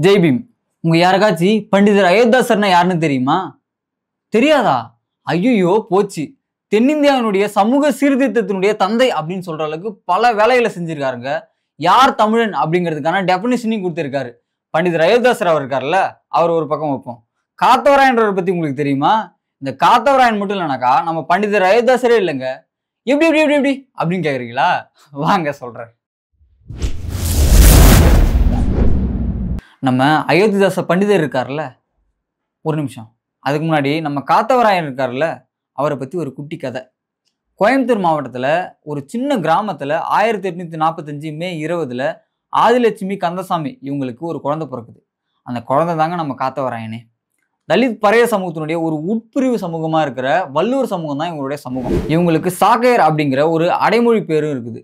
ஜெய்பீம். உங்க யாருக்காச்சும் பண்டிதர் அயோத்திதாசர்னா யாருன்னு தெரியுமா? தெரியாதா? ஐயோ போச்சு. தென்னிந்தியாவினுடைய சமூக சீர்திருத்தத்தினுடைய தந்தை அப்படின்னு சொல்ற அளவுக்கு பல வேலைகளை செஞ்சிருக்காருங்க. யார் தமிழன் அப்படிங்கிறதுக்கான டெபினிஷனையும் கொடுத்திருக்காரு. பண்டிதர் அயோத்திதாசர் அவர் இருக்காருல்ல, அவர் ஒரு பக்கம் வைப்போம். காத்தவராயன்றவரை பத்தி உங்களுக்கு தெரியுமா? இந்த காத்தவராயன் மட்டும் இல்லைனாக்கா நம்ம பண்டிதர் அயோத்திதாசரே இல்லைங்க. எப்படி எப்படி எப்படி எப்படி அப்படின்னு கேக்குறீங்களா? வாங்க சொல்றேன். நம்ம அயோத்திதாச பண்டிதர் இருக்கார்ல, ஒரு நிமிஷம். அதுக்கு முன்னாடி நம்ம காத்தவராயன் இருக்கார்ல, அவரை பத்தி ஒரு குட்டி கதை. கோயம்புத்தூர் மாவட்டத்துல ஒரு சின்ன கிராமத்துல 1845 மே 20ல ஆதிலட்சுமி கந்தசாமி இவங்களுக்கு ஒரு குழந்தை பிறக்குது. அந்த குழந்தை தாங்க நம்ம காத்தவராயனே. தலித் பறைய சமூகத்தினுடைய ஒரு உட்பிரிவு சமூகமா இருக்கிற வல்லூர் சமூகம் தான் இவங்களுடைய சமூகம். இவங்களுக்கு சாக்கையர் அப்படிங்கிற ஒரு அடைமொழி பேரும் இருக்குது.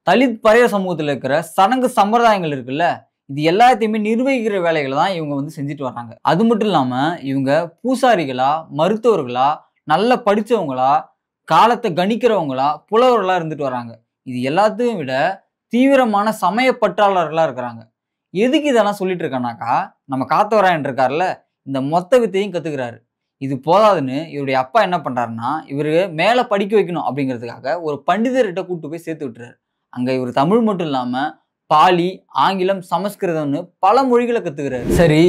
தலித் பறைய சமூகத்துல இருக்கிற சடங்கு சம்பிரதாயங்கள் இருக்குல்ல, இது எல்லாத்தையுமே நிர்வகிக்கிற வேலைகளை தான் இவங்க வந்து செஞ்சுட்டு வர்றாங்க. அது மட்டும் இல்லாம இவங்க பூசாரிகளா, மருத்துவர்களா, நல்ல படிச்சவங்களா, காலத்தை கணிக்கிறவங்களா, புலவர்களா இருந்துட்டு வராங்க. இது எல்லாத்தையும் விட தீவிரமான சமய பற்றாளர்களா இருக்கிறாங்க. எதுக்கு இதெல்லாம் சொல்லிட்டு இருக்கேன்னாக்கா, நம்ம காத்தவராயன் இருக்காருல்ல, இந்த மொத்த வித்தையும் கத்துக்கிறாரு. இது போதாதுன்னு இவருடைய அப்பா என்ன பண்றாருன்னா, இவரு மேல படிக்க வைக்கணும் அப்படிங்கிறதுக்காக ஒரு பண்டிதர்கிட்ட கூட்டு போய் சேர்த்து விட்டுறாரு. அங்க இவர் தமிழ் மட்டும் இல்லாம பாலி, ஆங்கிலம், சமஸ்கிருதம்னு பல மொழிகளை கத்துக்கிறாரு. சரி,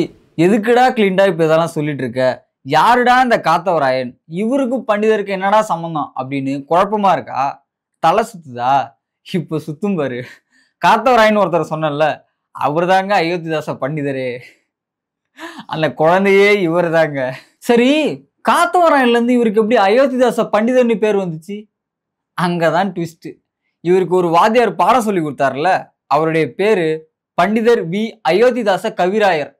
எதுக்குடா கிளீண்டா இப்ப இதெல்லாம் சொல்லிட்டு இருக்க? யாருடா இந்த காத்தவராயன்? இவருக்கும் பண்டிதருக்கு என்னடா சம்பந்தம் அப்படின்னு குழப்பமா இருக்கா? தலை சுத்துதா? இப்ப சுத்தும் பாரு. காத்தவராயன் ஒருத்தர் சொன்னல, அவர் தாங்க அயோத்திதாச பண்டிதரே. அந்த குழந்தையே இவர் தாங்க. சரி, காத்தவராயன்ல இருந்து இவருக்கு எப்படி அயோத்திதாச பண்டிதர்னு பேர் வந்துச்சு? அங்கதான் ட்விஸ்ட். இவருக்கு ஒரு வாத்தியார் பாடம் சொல்லி கொடுத்தாருல, அவருடைய பேரு பண்டிதர் வி அயோத்திதாச கவிராயர்.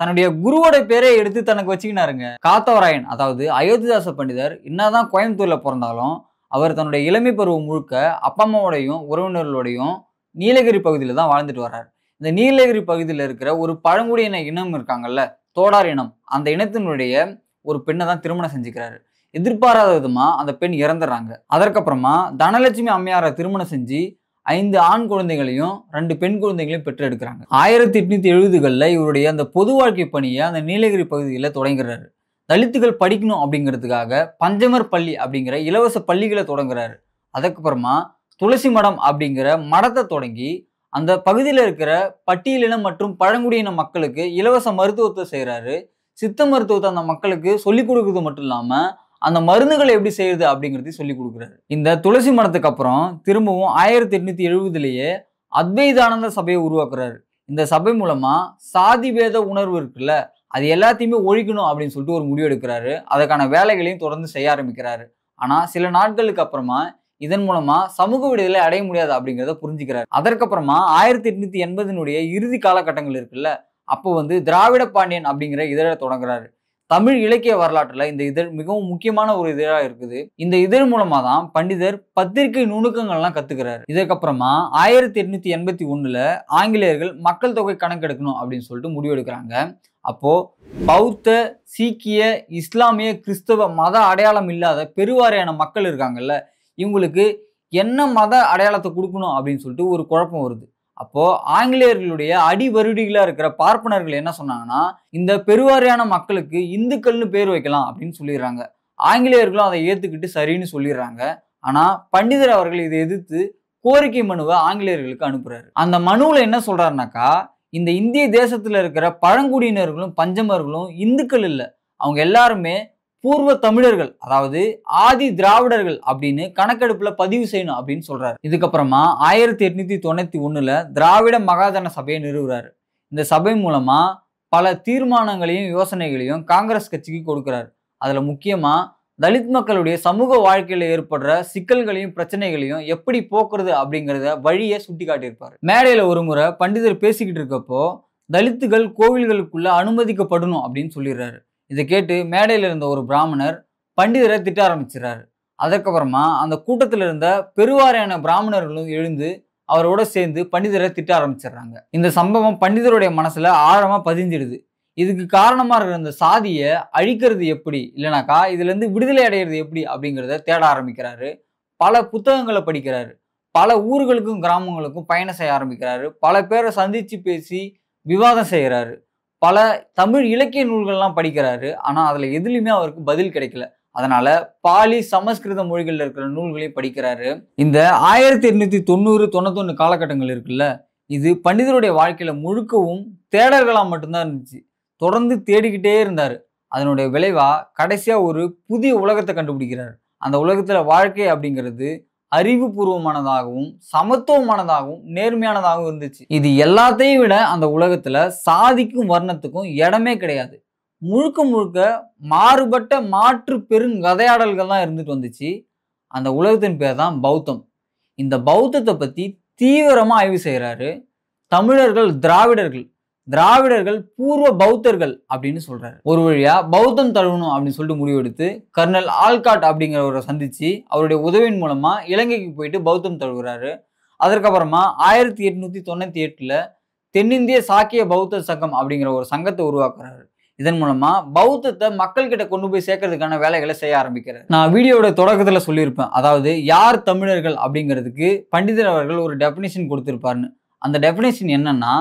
தன்னுடைய குருவோட பேரை எடுத்து தனக்கு வச்சுக்கினாருங்க. காத்தவராயன் அதாவது அயோத்திதாச பண்டிதர் என்னதான் கோயம்புத்தூர்ல பிறந்தாலும் அவர் தன்னுடைய இளமை பருவம் முழுக்க அப்பா அம்மாவோடையும் உறவினர்களோடையும் நீலகிரி பகுதியில தான் வாழ்ந்துட்டு வர்றாரு. இந்த நீலகிரி பகுதியில் இருக்கிற ஒரு பழங்குடியின இனம் இருக்காங்கல்ல, தோடார் இனம், அந்த இனத்தினுடைய ஒரு பெண்ணை தான் திருமணம் செஞ்சுக்கிறாரு. எதிர்பாராத விதமா அந்த பெண் இறந்துடுறாங்க. அதற்கப்புறமா தனலட்சுமி அம்மையாரை திருமணம் செஞ்சு 5 ஆண் குழந்தைகளையும் 2 பெண் குழந்தைகளையும் பெற்று எடுக்கிறாங்க. 1870களில் இவருடைய அந்த பொது வாழ்க்கை பணியை அந்த நீலகிரி பகுதியில் தொடங்குறாரு. தலித்துகள் படிக்கணும் அப்படிங்கிறதுக்காக பஞ்சமர் பள்ளி அப்படிங்கிற இலவச பள்ளிகளை தொடங்குறாரு. அதுக்கப்புறமா துளசி மடம் அப்படிங்கிற மடத்தை தொடங்கி அந்த பகுதியில் இருக்கிற பட்டியலினம் மற்றும் பழங்குடியின மக்களுக்கு இலவச மருத்துவத்தை செய்கிறாரு. சித்த மருத்துவத்தை அந்த மக்களுக்கு சொல்லிக் கொடுக்குறது மட்டும் இல்லாம அந்த மருந்துகளை எப்படி செய்யுது அப்படிங்கிறதையும் சொல்லி கொடுக்குறாரு. இந்த துளசி மடத்துக்கு அப்புறம் திரும்பவும் 1870லேயே அத்வைதானந்த சபையை உருவாக்குறாரு. இந்த சபை மூலமா சாதி பேத உணர்வு இருக்குல்ல, அது எல்லாத்தையுமே ஒழிக்கணும் அப்படின்னு சொல்லிட்டு ஒரு முடிவு எடுக்கிறாரு. அதற்கான வேலைகளையும் தொடர்ந்து செய்ய ஆரம்பிக்கிறாரு. ஆனா சில நாட்களுக்கு அப்புறமா இதன் மூலமா சமூக விடுதலை அடைய முடியாது அப்படிங்கிறத புரிஞ்சுக்கிறாரு. அதற்கப்புறமா 1880 இறுதி காலகட்டங்கள் இருக்குல்ல, அப்போ வந்து திராவிட பாண்டியன் அப்படிங்கிற இதழை தொடங்குறாரு. தமிழ் இலக்கிய வரலாற்றுல இந்த இதழ் மிகவும் முக்கியமான ஒரு இதழா இருக்குது. இந்த இதழ் மூலமா தான் பண்டிதர் பத்திரிகை நுணுக்கங்கள்லாம் கத்துக்கிறாரு. இதற்கப்புறமா 1881ல ஆங்கிலேயர்கள் மக்கள் தொகை கணக்கெடுக்கணும் அப்படின்னு சொல்லிட்டு முடிவெடுக்கிறாங்க. அப்போ பௌத்த, சீக்கிய, இஸ்லாமிய, கிறிஸ்தவ மத அடையாளம் இல்லாத பெருவாரியான மக்கள் இருக்காங்கல்ல, இவங்களுக்கு என்ன மத அடையாளத்தை கொடுக்கணும் அப்படின்னு சொல்லிட்டு ஒரு குழப்பம் வருது. அப்போ ஆங்கிலேயர்களுடைய அடிவருடிகளா இருக்கிற பார்ப்பனர்கள் என்ன சொன்னாங்கன்னா, இந்த பெருவாரியான மக்களுக்கு இந்துக்கள்னு பேர் வைக்கலாம் அப்படின்னு சொல்லிடுறாங்க. ஆங்கிலேயர்களும் அதை ஏத்துக்கிட்டு சரின்னு சொல்லிடுறாங்க. ஆனா பண்டிதர் அவர்கள் இதை எதிர்த்து கோரிக்கை மனுவை ஆங்கிலேயர்களுக்கு அனுப்புறாரு. அந்த மனுவில் என்ன சொல்றாருனாக்கா, இந்த இந்திய தேசத்துல இருக்கிற பழங்குடியினர்களும் பஞ்சமர்களும் இந்துக்கள் இல்லை, அவங்க எல்லாருமே பூர்வ தமிழர்கள், அதாவது ஆதி திராவிடர்கள் அப்படின்னு கணக்கெடுப்புல பதிவு செய்யணும் அப்படின்னு சொல்றாரு. இதுக்கப்புறமா 1891ல திராவிட மகாஜன சபையை நிறுவுறாரு. இந்த சபை மூலமா பல தீர்மானங்களையும் யோசனைகளையும் காங்கிரஸ் கட்சிக்கு கொடுக்கிறாரு. அதுல முக்கியமா தலித் மக்களுடைய சமூக வாழ்க்கையில ஏற்படுற சிக்கல்களையும் பிரச்சனைகளையும் எப்படி போக்குறது அப்படிங்கிறத வழியை சுட்டி காட்டியிருப்பாரு. மேடையில ஒரு முறை பண்டிதர் பேசிக்கிட்டு இருக்கப்போ தலித்துகள் கோவில்களுக்குள்ள அனுமதிக்கப்படணும் அப்படின்னு சொல்லிடுறாரு. இதை கேட்டு மேடையில் இருந்த ஒரு பிராமணர் பண்டிதரை திட்ட ஆரம்பிச்சிடறாரு. அதற்கப்புறமா அந்த கூட்டத்தில் இருந்த பெருவாரியான பிராமணர்களும் எழுந்து அவரோட சேர்ந்து பண்டிதரை திட்ட ஆரம்பிச்சிடுறாங்க. இந்த சம்பவம் பண்டிதருடைய மனசுல ஆழமா பதிஞ்சிடுது. இதுக்கு காரணமா இருக்கிற இந்த சாதியை அழிக்கிறது எப்படி, இல்லைனாக்கா இதுல இருந்து விடுதலை அடைகிறது எப்படி அப்படிங்கிறத தேட ஆரம்பிக்கிறாரு. பல புத்தகங்களை படிக்கிறாரு. பல ஊர்களுக்கும் கிராமங்களுக்கும் பயணம் செய்ய ஆரம்பிக்கிறாரு. பல பேரை சந்திச்சு பேசி விவாதம் செய்கிறாரு. பல தமிழ் இலக்கிய நூல்கள்லாம் படிக்கிறாரு. ஆனா அதுல எதுலையுமே அவருக்கு பதில் கிடைக்கல. அதனால பாலி, சமஸ்கிருத மொழிகள்ல இருக்கிற நூல்களையும் படிக்கிறாரு. இந்த 1890, 91 காலகட்டங்கள் இருக்குல்ல, இது பண்டிதருடைய வாழ்க்கையில முழுக்கவும் தேடல்களா மட்டும்தான் இருந்துச்சு. தொடர்ந்து தேடிக்கிட்டே இருந்தாரு. அதனுடைய விளைவா கடைசியா ஒரு புதிய உலகத்தை கண்டுபிடிக்கிறாரு. அந்த உலகத்துல வாழ்க்கை அப்படிங்கிறது அறிவுபூர்வமானதாகவும், சமத்துவமானதாகவும், நேர்மையானதாகவும் இருந்துச்சு. இது எல்லாத்தையும் விட அந்த உலகத்துல சாதிக்கும் வர்ணத்துக்கும் இடமே கிடையாது. முழுக்க முழுக்க மாறுபட்ட மாற்று பெருங்கதையாடல்கள் தான் இருந்துட்டு வந்துச்சு. அந்த உலகத்தின் பேர் தான் பௌத்தம். இந்த பௌத்தத்தை பத்தி தீவிரமா ஆய்வு செய்யறாரு. தமிழர்கள் திராவிடர்கள், திராவிடர்கள் பூர்வ பௌத்தர்கள் அப்படின்னு சொல்றாரு. ஒரு வழியா பௌத்தம் தழுவணும் அப்படின்னு சொல்லிட்டு முடிவெடுத்து கர்னல் ஆல்காட் அப்படிங்கிறவரை சந்திச்சு அவருடைய உதவியின் மூலமா இலங்கைக்கு போயிட்டு பௌத்தம் தழுவுறாரு. அதற்கப்புறமா 1898 தென்னிந்திய சாக்கிய பௌத்த சங்கம் அப்படிங்கிற ஒரு சங்கத்தை உருவாக்குறாரு. இதன் மூலமா பௌத்தத்தை மக்கள் கிட்ட கொண்டு போய் சேர்க்கறதுக்கான வேலைகளை செய்ய ஆரம்பிக்கிறார். நான் வீடியோட தொடக்கத்துல சொல்லியிருப்பேன், அதாவது யார் தமிழர்கள் அப்படிங்கிறதுக்கு பண்டிதர் அவர்கள் ஒரு டெபினிஷன் கொடுத்திருப்பாருன்னு. அந்த டெபினிஷன் என்னன்னா,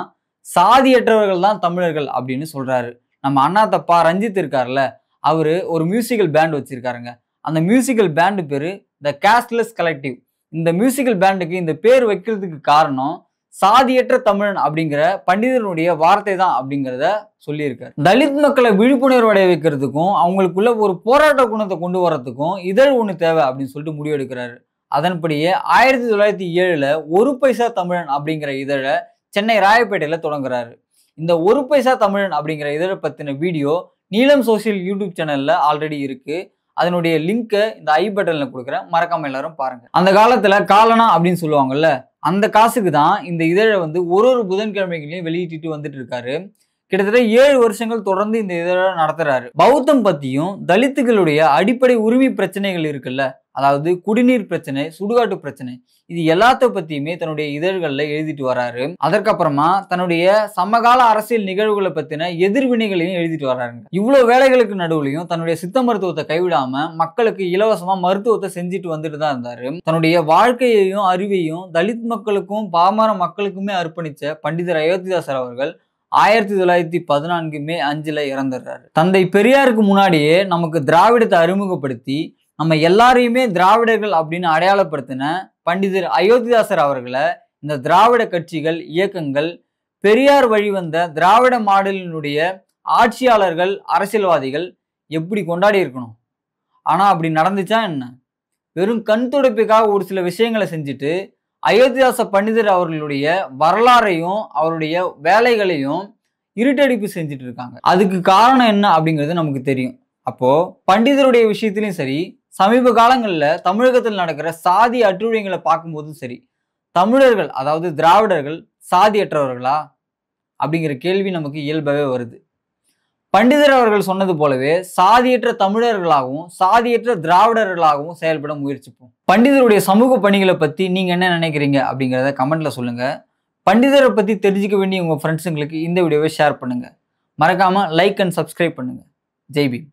சாதியற்றவர்கள் தான் தமிழர்கள் அப்படின்னு சொல்றாரு. நம்ம அண்ணா தப்பா ரஞ்சித் இருக்காருல்ல, அவரு ஒரு மியூசிக்கல் பேண்ட் வச்சிருக்காருங்க. அந்த மியூசிக்கல் பேண்டு பேரு த கேஸ்ட்லெஸ் கலெக்டிவ். இந்த மியூசிக்கல் பேண்டுக்கு இந்த பேர் வைக்கிறதுக்கு காரணம் சாதியற்ற தமிழன் அப்படிங்கிற பண்டிதனுடைய வார்த்தை தான் அப்படிங்கிறத சொல்லியிருக்காரு. தலித் மக்களை விழிப்புணர்வு அடைய வைக்கிறதுக்கும் அவங்களுக்குள்ள ஒரு போராட்ட குணத்தை கொண்டு வரதுக்கும் இதழ் ஒண்ணு தேவை அப்படின்னு சொல்லிட்டு முடிவெடுக்கிறாரு. அதன்படியே 1907 ஒரு பைசா தமிழன் அப்படிங்கிற இதழை சென்னை ராயப்பேட்டையில தொடங்குறாரு. இந்த ஒரு பைசா தமிழன் அப்படிங்கிற இதழை பத்தின வீடியோ நீலம் சோசியல் யூடியூப் சேனல்ல ஆல்ரெடி இருக்கு. அதனுடைய லிங்கை இந்த ஐ பட்டன்ல கொடுக்குறேன், மறக்காம எல்லாரும் பாருங்க. அந்த காலத்துல காலனா அப்படின்னு சொல்லுவாங்கல்ல, அந்த காசுக்கு தான் இந்த இதழை ஒரு புதன்கிழமைகளையும் வெளியிட்டு வந்துட்டு இருக்காரு. கிட்டத்தட்ட 7 வருஷங்கள் தொடர்ந்து இந்த இதழை நடத்துறாரு. பௌத்தம் பத்தியும் தலித்துகளுடைய அடிப்படை உரிமை பிரச்சனைகள் இருக்குல்ல, அதாவது குடிநீர் பிரச்சனை, சுடுகாட்டு பிரச்சனை, இது எல்லாத்த பத்தியுமே தன்னுடைய இதழ்கள்ல எழுதிட்டு வராரு. அதற்கப்புறமா தன்னுடைய சமகால அரசியல் நிகழ்வுகளை பத்தின எதிர்வினைகளையும் எழுதிட்டு வர்றாருங்க. இவ்வளவு வேலைகளுக்கு நடுவுலையும் தன்னுடைய சித்த மருத்துவத்தை கைவிடாம மக்களுக்கு இலவசமா மருத்துவத்தை செஞ்சுட்டு வந்துட்டு தான் இருந்தாரு. தன்னுடைய வாழ்க்கையையும் அறிவையும் தலித் மக்களுக்கும் பாமர மக்களுக்குமே அர்ப்பணிச்ச பண்டிதர் அயோத்திதாசர் அவர்கள் 1914 மே 5 இறந்துடுறாரு. தந்தை பெரியாருக்கு முன்னாடியே நமக்கு திராவிடத்தை அறிமுகப்படுத்தி நம்ம எல்லாரையுமே திராவிடர்கள் அப்படின்னு அடையாளப்படுத்தின பண்டிதர் அயோத்திதாசர் அவர்களை இந்த திராவிட கட்சிகள், இயக்கங்கள், பெரியார் வழி வந்த திராவிட மாடலினுடைய ஆட்சியாளர்கள், அரசியல்வாதிகள் எப்படி கொண்டாடி இருக்கணும். ஆனா அப்படி நடந்துச்சா என்ன? வெறும் கண் துடைப்புக்காக ஒரு சில விஷயங்களை செஞ்சுட்டு அயோத்திதாச பண்டிதர் அவர்களுடைய வரலாறையும் அவருடைய வேலைகளையும் இருட்டடிப்பு செஞ்சுட்டு இருக்காங்க. அதுக்கு காரணம் என்ன அப்படிங்கிறது நமக்கு தெரியும். அப்போ பண்டிதருடைய விஷயத்திலையும் சரி, சமீப காலங்கள்ல தமிழகத்தில் நடக்கிற சாதி அட்டுழியங்களை பார்க்கும்போதும் சரி, தமிழர்கள் அதாவது திராவிடர்கள் சாதியற்றவர்களா அப்படிங்கிற கேள்வி நமக்கு இயல்பாகவே வருது. பண்டிதர் அவர்கள் சொன்னது போலவே சாதியற்ற தமிழர்களாகவும் சாதியற்ற திராவிடர்களாகவும் செயல்பட முயற்சிப்போம். பண்டிதருடைய சமூக பணிகளை பத்தி நீங்க என்ன நினைக்கிறீங்க அப்படிங்கிறத கமெண்ட்ல சொல்லுங்க. பண்டிதரை பத்தி தெரிஞ்சுக்க வேண்டிய உங்க ஃப்ரெண்ட்ஸுங்களுக்கு இந்த வீடியோவை ஷேர் பண்ணுங்க. மறக்காம லைக் அண்ட் சப்ஸ்கிரைப் பண்ணுங்க. ஜெய் பீம்.